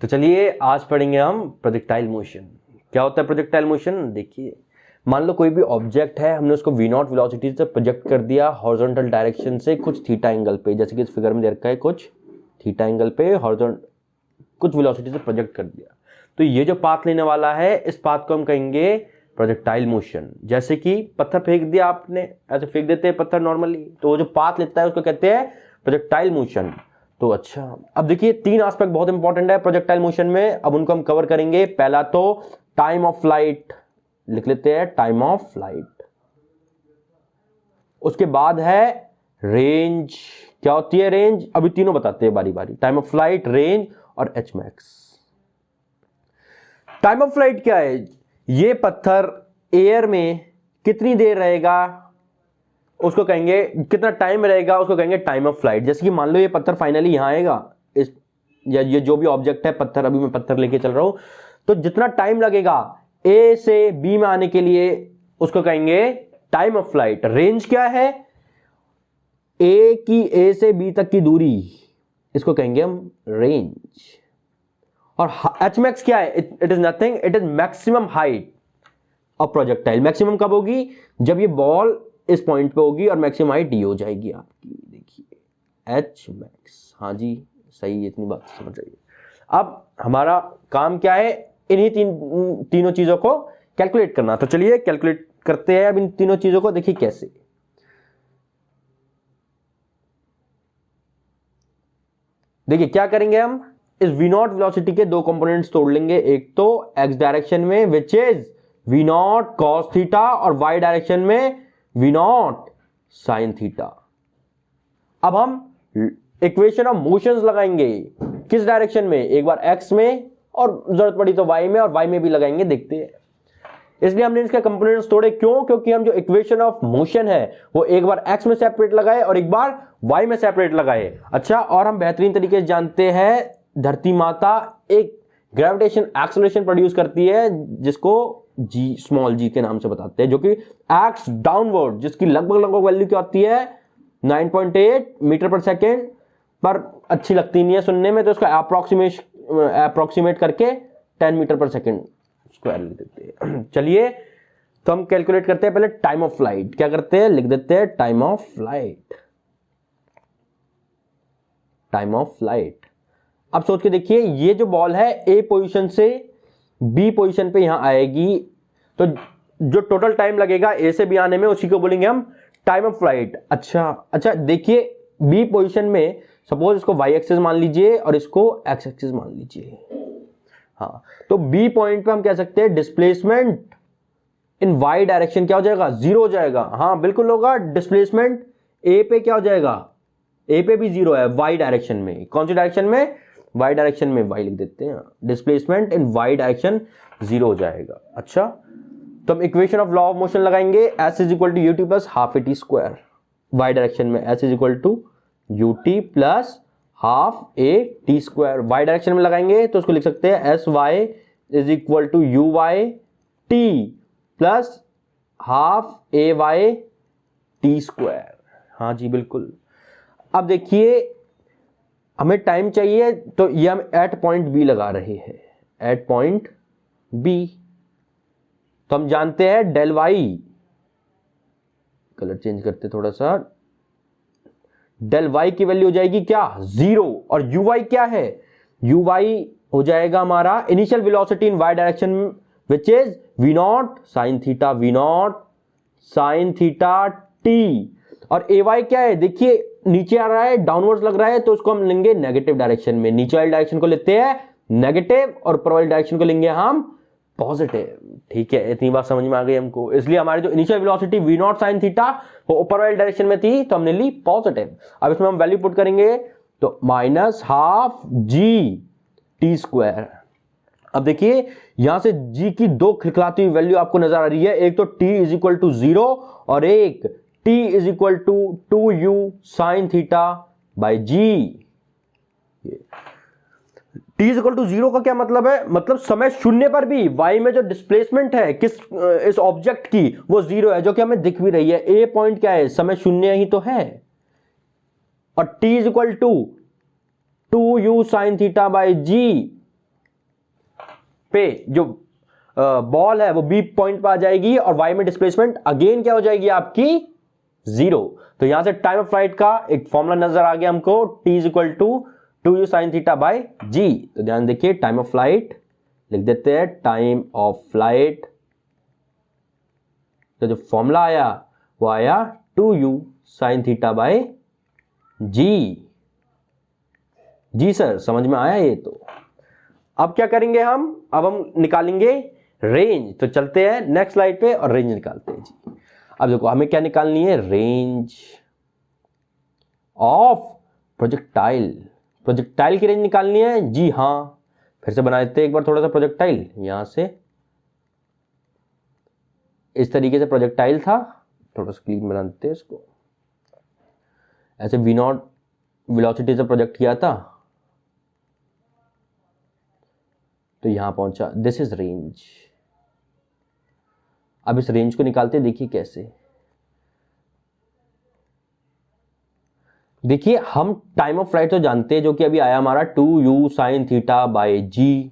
तो चलिए आज पढ़ेंगे हम प्रोजेक्टाइल मोशन। क्या होता है प्रोजेक्टाइल मोशन? देखिए, मान लो कोई भी ऑब्जेक्ट है, हमने उसको v0 वेलोसिटी से प्रोजेक्ट कर दिया हॉरिजॉन्टल डायरेक्शन से कुछ थीटा एंगल पे, जैसे कि इस फिगर में दे रखा है कुछ थीटा एंगल पे हॉरिजॉन्टल कुछ वेलोसिटी से प्रोजेक्ट कर दिया। तो ये जो पाथ लेने वाला है, इस पाथ को हम कहेंगे प्रोजेक्टाइल मोशन। जैसे कि पत्थर फेंक दिया आपने, ऐसे फेंक देते हैं पत्थर नॉर्मली, तो वो जो पाथ लेता है उसको कहते हैं प्रोजेक्टाइल मोशन। तो अच्छा, अब देखिए तीन एस्पेक्ट बहुत इंपॉर्टेंट है प्रोजेक्टाइल मोशन में, अब उनको हम कवर करेंगे। पहला तो टाइम ऑफ फ्लाइट, लिख लेते हैं टाइम ऑफ फ्लाइट। उसके बाद है रेंज। क्या होती है रेंज? अभी तीनों बताते हैं बारी बारी, टाइम ऑफ फ्लाइट, रेंज और H max. Time of flight क्या है? ये पत्थर एयर में कितनी देर रहेगा उसको कहेंगे, कितना टाइम रहेगा उसको कहेंगे टाइम ऑफ फ्लाइट। जैसे कि मान लो ये पत्थर फाइनली यहां आएगा, इस या ये जो भी ऑब्जेक्ट है पत्थर, अभी मैं पत्थर लेके चल रहा हूं, तो जितना टाइम लगेगा ए से बी में आने के लिए उसको कहेंगे टाइम ऑफ फ्लाइट। रेंज क्या है? ए से बी तक की दूरी, इसको कहेंगे हम रेंज। और एच मैक्स क्या है? It is nothing, it is maximum height of projectile. Maximum कब होगी? जब ये बॉल इस पॉइंट पे होगी और मैक्सिमम हाइट ये हो जाएगी आपकी। देखिए एच मैक्स, हाँ जी सही, इतनी बात समझ जाइए। अब हमारा काम क्या है? इन्हीं तीनों चीजों को कैलकुलेट करना। तो चलिए कैलकुलेट करते हैं अब इन तीनों चीजों को। देखिए कैसे। देखिए क्या करेंगे हम, इस v0 वेलोसिटी के दो कंपोनेंट्स तोड़ लेंगे। एक तो x डायरेक्शन में विच इज v0 cos थीटा, और y डायरेक्शन में v0 sin थीटा। अब हम इक्वेशन ऑफ मोशंस लगाएंगे। किस डायरेक्शन में? एक बार x में, और जरूरत पड़ी तो y में, और y में भी लगाएंगे, देखते हैं। इसलिए हमने इसके कंपोनेंट्स तोड़े। क्यों? क्योंकि हम जो इक्वेशन ऑफ मोशन है वो एक बार x में सेपरेट लगाए और एक बार y में सेपरेट लगाए। अच्छा, और हम बेहतरीन तरीके से जानते हैं धरती माता एक ग्रेविटेशन एक्सेलरेशन प्रोड्यूस करती है जिसको g स्मॉल g के नाम से बताते हैं, जो कि एक्ट्स डाउनवर्ड, जिसकी लगभग वैल्यू क्या होती है 9.8 मीटर पर सेकेंड, पर अच्छी लगती नहीं है सुनने में, तो इसको अप्रोक्सीमेट करके 10 मीटर पर सेकेंड स्क्वायर लिख देते हैं। चलिए तो हम कैलकुलेट करते हैं पहले टाइम ऑफ फ्लाइट। क्या करते हैं? लिख देते हैं time of flight. Time of flight. अब सोच के देखिए, ये जो बॉल है ए पोजीशन से बी पोजीशन पे यहां आएगी, तो जो टोटल टाइम लगेगा ए से बी आने में, उसी को बोलेंगे हम टाइम ऑफ फ्लाइट। अच्छा देखिए, बी पोजीशन में सपोज इसको वाई एक्सिस मान लीजिए और इसको एक्स एक्सिस मान लीजिए। हाँ, तो बी पॉइंट पे हम कह सकते हैं डिस्प्लेसमेंट इन वाई डायरेक्शन क्या हो जाएगा? 0 हो जाएगा। हाँ बिल्कुल होगा। डिस्प्लेसमेंट ए पे क्या हो जाएगा? ए पे भी 0 है वाई डायरेक्शन में। कौन सी डायरेक्शन में? वाई डायरेक्शन में। वाई लिख देते हैं। डिस्प्लेसमेंट इन वाई डायरेक्शन 0 हो जाएगा। अच्छा, तो हम equation of law of motion लगाएंगे। S is equal to u t plus half a t square. Y direction में s is equal to u t plus half a t square. Y direction में लगाएंगे तो उसको लिख सकते हैं s Y is equal to you Y T plus half A Y T square. हाँ जी बिल्कुल। अब देखिए, हमें टाइम चाहिए, तो ये हम एट पॉइंट बी लगा रहे हैं। एट पॉइंट बी तो हम जानते हैं डेल वाई, कलर चेंज करते थोड़ा सा, डेल वाई की वैल्यू हो जाएगी क्या? 0। और यू वाई क्या है? यू वाई हो जाएगा हमारा initial velocity in Y direction which is v0 sine theta, v0 sine theta T. और ए वाई क्या है? देखिए नीचे आ रहा है, डाउनवर्ड्स लग रहा है, तो उसको हम लेंगे नेगेटिव डायरेक्शन में। नीचे वाली डायरेक्शन को लेते हैं नेगेटिव और ऊपर वाली डायरेक्शन को लेंगे हम पॉजिटिव। ठीक है, इतनी बात समझ में आ गई हमको। इसलिए हमारी जो initial velocity v0 sin theta वो ऊपर वाली डायरेक्शन में थी, तो हमने ली पॉजिटिव। अब इसमें हम वैल्यू पुट करेंगे तो minus half G T square. अब देखिए यहां से g की दो खिलखिलाती हुई वैल्यू आपको नजर आ रही है। एक तो t इज इक्वल टू 0 और एक t is equal to 2u sin theta by G. t is equal to 0 का क्या मतलब है? मतलब समय शून्य पर भी y में जो डिस्प्लेसमेंट है किस इस ऑब्जेक्ट की, वो 0 है, जो कि हमें दिख भी रही है। a पॉइंट क्या है? समय शून्य ही तो है। और t is equal to 2u sin theta by g. पे जो बॉल है वो बी पॉइंट पे आ जाएगी और वाई में डिस्प्लेसमेंट अगेन क्या हो जाएगी आपकी 0। तो यहां से टाइम ऑफ फ्लाइट का एक फॉर्मूला नजर आ गया हमको, t is equal to 2u sin theta by g। तो ध्यान देखिए टाइम ऑफ फ्लाइट लिख देते हैं, टाइम ऑफ फ्लाइट तो जो फॉर्मूला आया वो आया 2u sin theta by g। जी सर, समझ में आया ये? तो अब क्या करेंगे अब हम निकालेंगे रेंज। तो चलते हैं नेक्स्ट स्लाइड पे और रेंज निकालते हैं जी। अब देखो हमें क्या निकालनी है, रेंज ऑफ प्रोजेक्टाइल। प्रोजेक्टाइल की रेंज निकालनी है जी हाँ। फिर से बना देते हैं एक बार थोड़ा सा प्रोजेक्टाइल। यहां से इस तरीके से प्रोजेक्टाइल था, थोड़ा सा क्लीन बना देते हैं इसको। ऐसे v नॉट वेलोसिटी से प्रोजेक्ट किया था तो यहां पहुंचा, दिस इज रेंज। अब इस रेंज को निकालते देखिए कैसे। देखिए हम टाइम ऑफ फ्लाइट तो जानते हैं जो कि अभी आया हमारा 2u sin theta by g।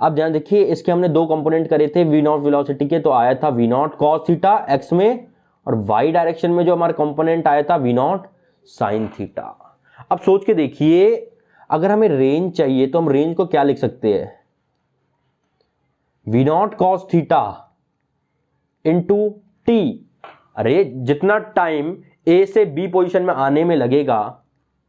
अब ध्यान देखिए इसके हमने दो कंपोनेंट करे थे v नॉट वेलोसिटी के, तो आया था v not cos theta x में, और y डायरेक्शन में जो हमारा कंपोनेंट आया था v नॉट sin थीटा। अब सोच के देखिए अगर हमें रेंज चाहिए तो हम रेंज को क्या लिख सकते हैं, v not cos theta into t। अरे जितना टाइम ए से बी पोजीशन में आने में लगेगा,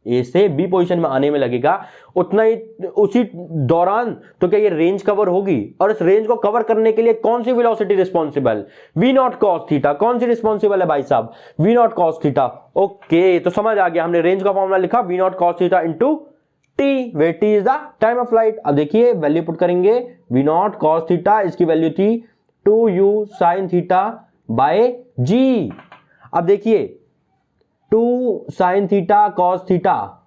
ए से बी पोजीशन में आने में लगेगा उतना ही उसी दौरान तो क्या ये रेंज कवर होगी। और इस रेंज को कवर करने के लिए कौन सी velocity responsible, v naught cos theta. कौन सी रिस्पॉन्सिबल है भाई साहब, v naught cos theta. Okay तो समझ आ गया, हमने रेंज का फॉर्मूला लिखा v naught cos theta into t, where t is the time of flight. अब देखिए वैल्यू पुट करेंगे, वी नॉट कॉस थीटा इसकी वैल्यू थी 2u sin थीटा बाय जी। अब देखिए 2 sin थीटा cos थीटा,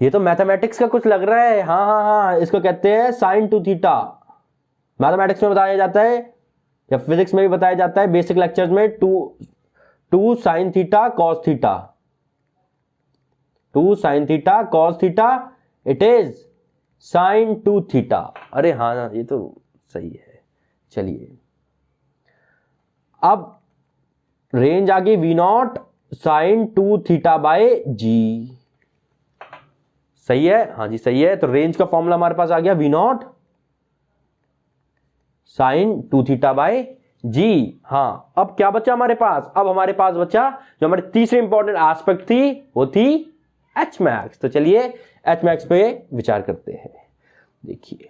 ये तो मैथमेटिक्स का कुछ लग रहा है। हाँ, इसको कहते हैं sin 2 थीटा। मैथमेटिक्स में बताया जाता है या फिजिक्स में भी बताया जाता है बेसिक लेक्चर्स में, 2 sin theta cos theta, 2 sin theta cos theta, it is sin 2 theta. अरे हाँ ये तो सही है। चलिए अब रेंज आ गई v naught sine 2 theta by g. सही है, हाँ जी सही है। तो रेंज का फॉर्मूला हमारे पास आ गया v naught sine 2 theta by g. हाँ अब क्या बचा हमारे पास, अब हमारे पास बचा जो हमारी तीसरी इंपॉर्टेंट एस्पेक्ट थी वो थी एच मैक्स। तो चलिए एच मैक्स पे विचार करते हैं। देखिए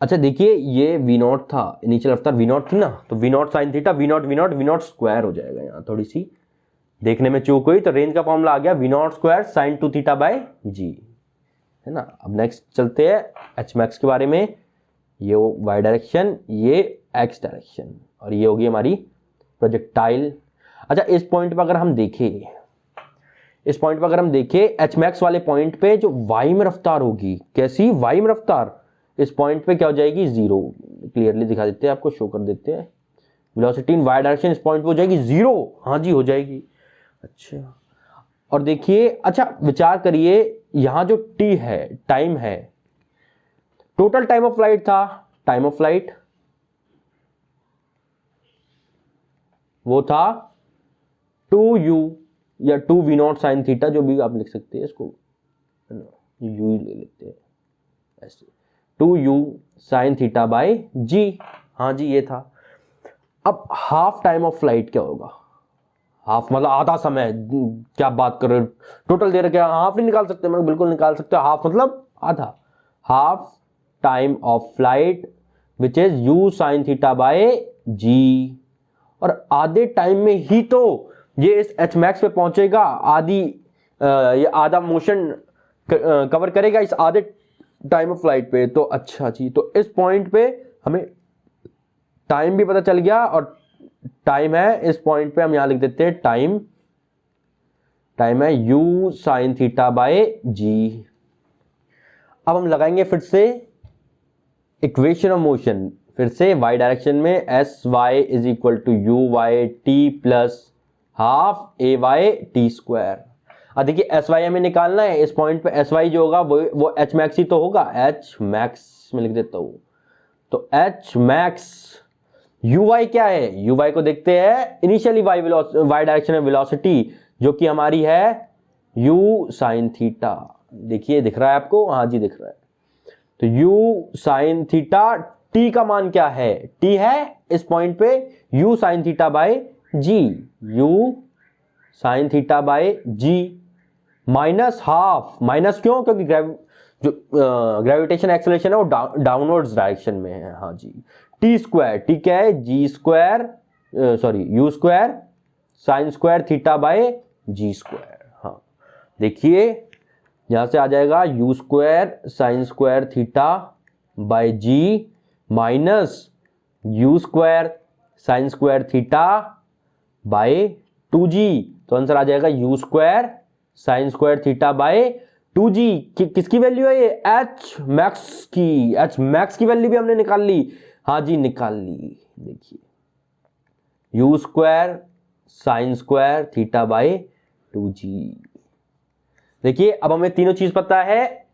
अच्छा देखिए ये वी नॉट था, इनिशियल रफ्तार वी नॉट थी ना, तो V naught sine theta V naught square हो जाएगा। यहां थोड़ी सी देखने में चूक हुई, तो रेंज का फॉर्मूला आ गया v naught square sine 2 theta by g, है ना। अब नेक्स्ट चलते हैं एच मैक्स के बारे में। ये वाई डायरेक्शन, ये एक्स डायरेक्शन, और ये होगी हमारी प्रोजेक्टाइल। अच्छा इस पॉइंट पर अगर हम देखें, एच मैक्स वाले पॉइंट पे जो वाई में रफ्तार होगी, कैसी वाई में रफ्तार, इस पॉइंट पे क्या हो जाएगी 0। क्लियरली दिखा देते हैं, आपको शो कर देते हैं। वेलोसिटी इन वाई डायरेक्शन इस पॉइंट पे हो जाएगी 0। हाँ जी हो जाएगी। अच्छा और देखिए, अच्छा विचार करिए यहां जो t है, टाइम है, टोटल टाइम ऑफ फ्लाइट था, टाइम ऑफ फ्लाइट वो था 2u या 2v नॉट साइन थीटा, जो भी आप लिख सकते हैं इसको, u ले लेते हैं ऐसे, 2u sign theta by g. हाँ जी ये था। अब हाफ टाइम ऑफ फ्लाइट क्या होगा, हाफ मतलब आधा समय। क्या बात कर रहे हो, टोटल दे रखे, हाफ नहीं निकाल सकते, मैं बिल्कुल निकाल सकते हो। हाफ मतलब आधा, half time of flight which is u sine theta by g. और आधे टाइम में ही तो ये इस एच मैक्स पे पहुंचेगा, ये आधा मोशन कवर करेगा इस आधे टाइम ऑफ फ्लाइट पे। तो अच्छा जी, तो इस पॉइंट पे हमें टाइम भी पता चल गया, और टाइम है इस पॉइंट पे हम यहां लिख देते हैं टाइम है u साइन थीटा बाय जी। अब हम लगाएंगे फिर से इक्वेशन ऑफ मोशन, फिर से y डायरेक्शन में S Y is equal to you Y T plus half A Y T square. अब देखिए एस वाई हमें निकालना है, इस पॉइंट पे एस वाई जो होगा वो एच मैक्स ही तो होगा, एच मैक्स में लिख देता हूं, तो एच मैक्स यू वाई क्या है, यू वाई को देखते हैं इनिशियली वाई डायरेक्शन में वेलोसिटी जो कि हमारी है यू साइन थीटा। देखिए दिख रहा है आपको, हाँ जी दिख रहा है, तो यू साइन थीटा, टी का मान क्या है, टी है इस पॉइंट पे U sine theta by G, U sine theta by ji minus half, minus क्यों, क्योंकि जो ग्रेविटेशन एक्सेलरेशन है वो डाउनवर्ड्स डायरेक्शन में है, हाँ जी, टी स्क्वायर, टी क्या है g square sorry u square sine square theta by ji square. हाँ देखिए यहां से आ जाएगा u square sine square theta by ji minus u square sine square theta by 2g, तो आंसर आ जाएगा u square sine square theta by 2g। किसकी वैल्यू है ये, एच मैक्स की, एच मैक्स की वैल्यू भी हमने निकाल ली, हाँ जी निकाल ली। देखिए u square sine square theta by 2g। देखिए अब हमें तीनों चीज पता है,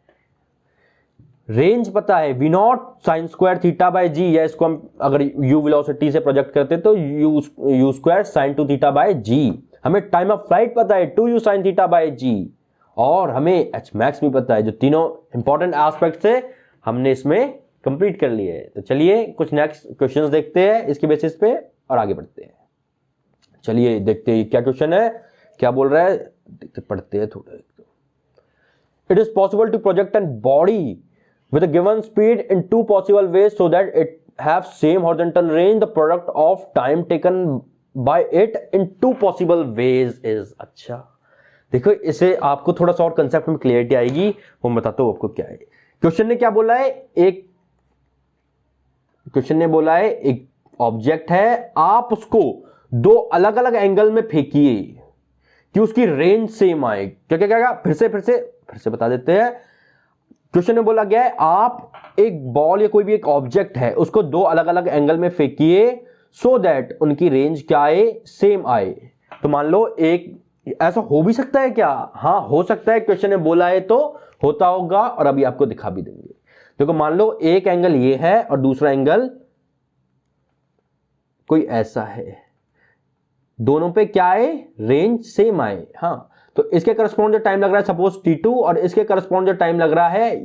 रेंज पता है v naught sine square theta by g, या इसको हम अगर यू वेलोसिटी से प्रोजेक्ट करते तो u square sine 2 theta by g. हमें टाइम ऑफ फ्लाइट पता है 2u sign theta by g, और हमें एच मैक्स भी पता है। जो तीनों इंपॉर्टेंट एस्पेक्ट्स है हमने इसमें कंप्लीट कर लिए। तो चलिए कुछ नेक्स्ट क्वेश्चंस देखते हैं इसके बेसिस पे और आगे बढ़ते हैं। चलिए देखते हैं क्या क्वेश्चन है, क्या बोल रहा है, देखते पढ़ते हैं थोड़ा। It is possible to project an body with a given speed in two possible ways so that it have same horizontal range. The product of time taken by it in two possible ways is, अच्छा देखो इसे आपको थोड़ा सा और concept में clarity आएगी, वो मैं बताता हूं आपको क्या है। क्वेश्चन ने क्या बोला है, क्वेश्चन ने बोला है एक ऑब्जेक्ट है, आप उसको दो अलग अलग एंगल में फेंकिए कि उसकी रेंज सेम आए। क्या क्या क्या, फिर से बता देते हैं। क्वेश्चन में बोला गया है आप एक बॉल या कोई भी एक ऑब्जेक्ट है उसको दो अलग अलग एंगल में फेंकिए सो दैट उनकी रेंज क्या आए, सेम आए। तो मान लो एक ऐसा हो भी सकता है क्या, हाँ हो सकता है, क्वेश्चन में बोला है तो होता होगा, और अभी आपको दिखा भी देंगे। देखो मान लो एक एंगल ये है और दूसरा एंगल कोई ऐसा है, दोनों पे क्या आए, रेंज सेम आए। हाँ तो इसके करस्पॉन्ड जो टाइम लग रहा है सपोज t2 और इसके करस्पॉन्ड जो टाइम लग रहा है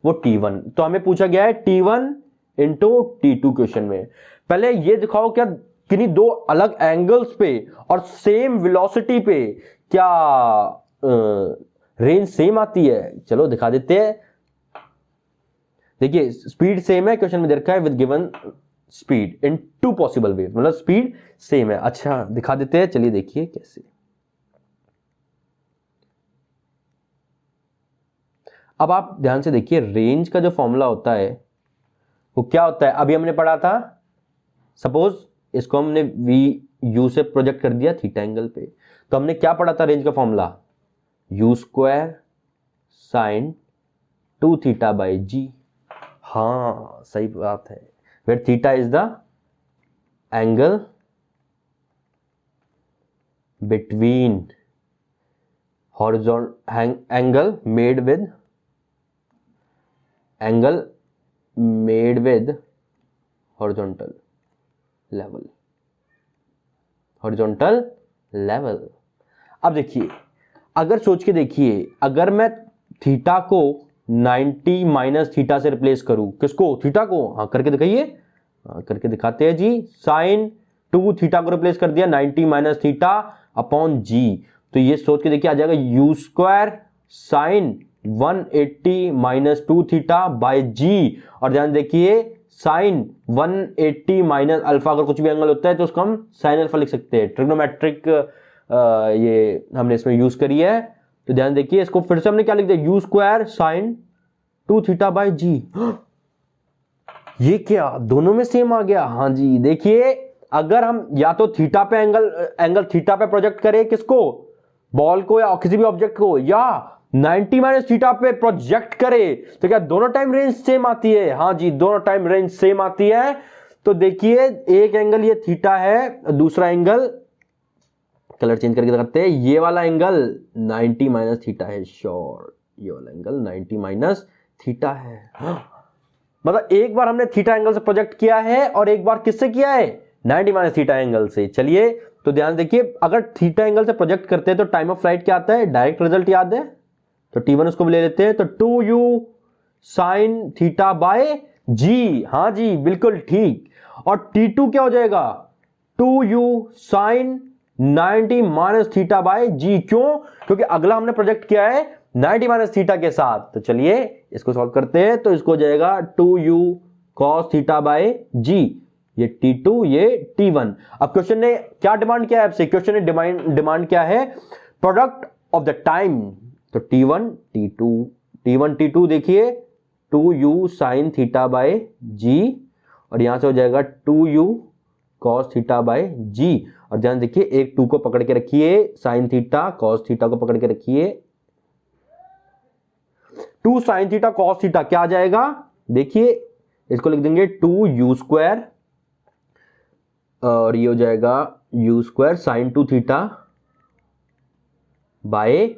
वो t1। तो हमें पूछा गया है t1 इंटू t2 क्वेश्चन में। पहले ये दिखाओ क्या किन्हीं दो अलग एंगल्स पे और सेम वेलोसिटी पे क्या रेंज सेम आती है। चलो दिखा देते हैं। देखिए स्पीड सेम है, क्वेश्चन में दे रखा है with given speed in two possible ways, मतलब स्पीड सेम है। अच्छा दिखा देते हैं, चलिए देखिए कैसे। अब आप ध्यान से देखिए रेंज का जो फॉर्मूला होता है वो क्या होता है, अभी हमने पढ़ा था। सपोज इसको हमने वी यू से प्रोजेक्ट कर दिया थीटा एंगल पे, तो हमने क्या पढ़ा था रेंज का formula, u square sine 2 theta by g. हाँ सही बात है, where theta is the angle between horizontal angle made with horizontal level. अब देखिए अगर सोच के देखिए, अगर मैं थीटा को 90 माइनस थीटा से रिप्लेस करूं, किसको, थीटा को, हाँ करके दिखाइए, हाँ करके दिखाते हैं जी। साइन 2 थीटा को रिप्लेस कर दिया 90 माइनस थीटा अपॉन जी, तो ये सोच के देखिए आ जाएगा u square sine 180 minus 2 theta by g. और ध्यान देखिए साइन 180 माइनस अल्फा, अगर कुछ भी एंगल होता है तो उसको हम साइन अल्फा लिख सकते हैं। ट्रिग्नोमेट्रिक ये हमने इसमें यूज करी है। तो ध्यान देखिए इसको फिर से हमने क्या लिख दिया, u square sine 2 theta by g. ये क्या दोनों में सेम आ गया, हाँ जी। देखिए अगर हम या तो थीटा पे एंगल थीटा पे प्रोजेक्ट करें, किसको, बॉल को या किसी भी ऑब्जेक्ट को, या 90 माइनस थीटा पे प्रोजेक्ट करे, तो क्या दोनों टाइम रेंज सेम आती है, हाँ जी दोनों टाइम रेंज सेम आती है। तो देखिए एक एंगल ये थीटा है, दूसरा एंगल कलर चेंज करके करते हैं, ये वाला एंगल 90 माइनस थीटा है, श्योर ये वाला एंगल 90 माइनस थीटा है। मतलब एक बार हमने थीटा एंगल से प्रोजेक्ट किया है और एक बार किससे किया है, 90 माइनस थीटा एंगल से। चलिए तो ध्यान देखिए, अगर थीटा एंगल से प्रोजेक्ट करते हैं तो टाइम ऑफ फ्लाइट क्या आता है, डायरेक्ट रिजल्ट याद है, तो T1 उसको भी ले लेते हैं, तो 2u sign theta by g, हाँ जी बिल्कुल ठीक। और T2 क्या हो जाएगा, 2u sine 90 minus theta by g. क्यों, क्योंकि अगला हमने प्रोजेक्ट किया है 90 माइनस थीटा के साथ। तो चलिए इसको सॉल्व करते हैं, तो इसको हो जाएगा 2u cos थीटा बाय जी, ये T2 ये T1। अब क्वेश्चन ने क्या डिमांड किया है आपसे, क्वेश्चन ने डिमांड किया है प्रोडक्ट ऑफ द टाइम, तो T1 T2, T1 T2 देखिए 2u sign theta by g, और यहां से हो जाएगा 2u cos theta by g. और ध्यान देखिए एक 2 को पकड़ के रखिए, साइन थीटा cos थीटा को पकड़ के रखिए, 2 साइन थीटा cos थीटा क्या आ जाएगा, देखिए इसको लिख देंगे 2u स्क्वायर, और ये हो जाएगा u square sine 2 theta by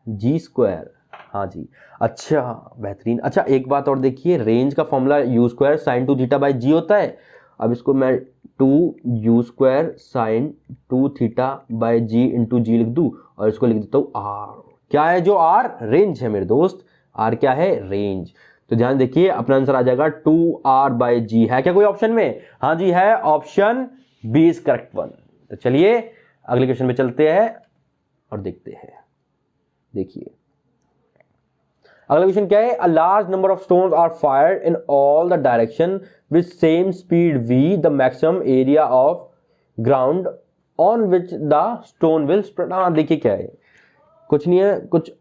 ji square. हाँ जी, अच्छा बेहतरीन। अच्छा एक बात और देखिए, रेंज का formula u square sine 2 theta by g होता है। अब इसको मैं 2u square sine 2 theta by g into g लिख दूं, और इसको लिख देता हूं r। क्या है जो r, रेंज है मेरे दोस्त, r क्या है, रेंज। तो ध्यान देखिए अपना आंसर आ जाएगा 2r बाय जी। है क्या कोई ऑप्शन में, हाँ जी है, option B is correct one. तो चलिए अगले क्वेश्चन में चलते हैं और देखते हैं। देखिए अगला क्वेश्चन क्या है, a large number of stones are fired in all the direction with same speed v, the maximum area of ground on which the stone will spread. हाँ देखिए क्या है, कुछ नहीं है, कुछ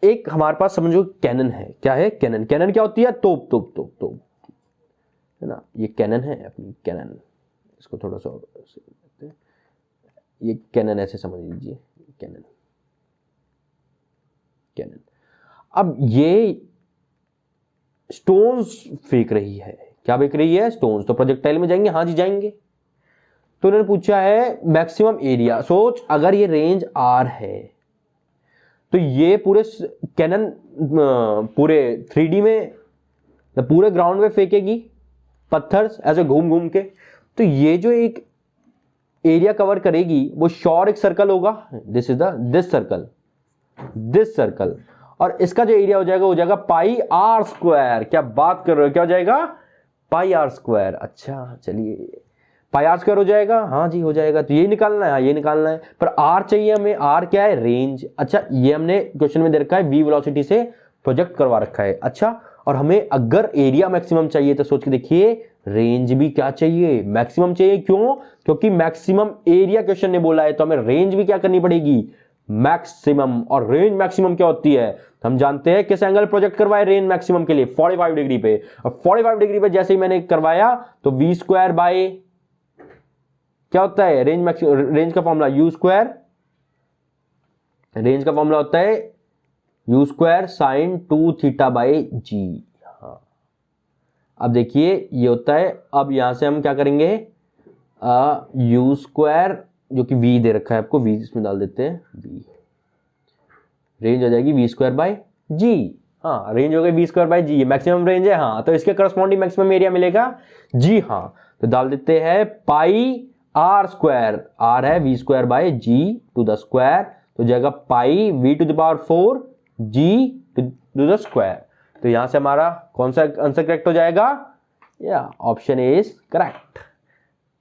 एक हमारे पास समझो कैनन है। क्या है कैनन, कैनन क्या होती है, तोप तोप तोप तोप है ना, ये कैनन है अपनी कैनन। इसको थोड़ा सा ये कैनन ऐसे समझ लीजिए, कैनन कैनन। अब ये स्टोन्स फेंक रही है, क्या फेंक रही है, स्टोन्स। तो प्रोजेक्टाइल में जाएंगे, हाँ जी जाएंगे। तो उन्होंने पूछा है मैक्सिमम एरिया। सोच अगर ये रेंज आर है तो ये पूरे कैनन पूरे 3D में पूरे ग्राउंड में फेंकेगी पत्थर ऐसे घूम घूम के, तो ये जो एक एरिया कवर करेगी वो श्योर एक सर्कल होगा, this is the this circle, और इसका जो एरिया हो जाएगा पाई आर स्क्वायर। क्या बात कर रहे हो, क्या हो जाएगा, पाई आर स्क्वायर। अच्छा चलिए पाई आर स्क्वायर हो जाएगा, हाँ जी हो जाएगा। तो ये निकालना है, हाँ ये निकालना है, पर आर चाहिए हमें, आर क्या है, रेंज। अच्छा ये हमने क्वेश्चन में दे रखा है वी वेलोसिटी से प्रोजेक्ट करवा रखा है। अच्छा और हमें अगर एरिया मैक्सिमम चाहिए तो सोच के देखिए रेंज भी क्या चाहिए, मैक्सिमम चाहिए। क्यों, क्योंकि मैक्सिमम एरिया क्वेश्चन ने बोला है, तो हमें रेंज भी क्या करनी पड़ेगी, मैक्सिमम। और रेंज मैक्सिमम क्या होती है, हम जानते हैं किस एंगल प्रोजेक्ट करवाए रेंज मैक्सिमम के लिए, 45 डिग्री पे। और 45 डिग्री पे जैसे ही मैंने करवाया तो वी स्क्वायर बाय क्या होता है, रेंज का फॉर्मूला यू स्क्वायर, रेंज का फॉर्मूला होता है u square sine 2 theta by g. हाँ अब देखिए ये होता है, अब यहां से हम क्या करेंगे, यू स्क्वायर जो कि v दे रखा है आपको, v इसमें डाल देते हैं, v रेंज हो जाएगी v स्क्वायर बाय जी। हाँ रेंज हो गई v square by G, maximum range है। हाँ तो इसके करस्पॉन्डिंग मैक्सिमम एरिया मिलेगा जी। हाँ तो डाल देते हैं पाई आर स्क्वायर, आर है v square by G to the square, तो जाएगा pi v to the power 4 g to the square. तो यहां से हमारा कौन सा आंसर करेक्ट हो जाएगा, या ऑप्शन ए इज करेक्ट।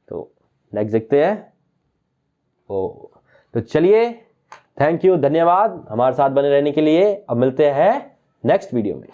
तो नेक्स्ट देखते हैं। तो चलिए थैंक यू, धन्यवाद हमारे साथ बने रहने के लिए। अब मिलते हैं नेक्स्ट वीडियो में।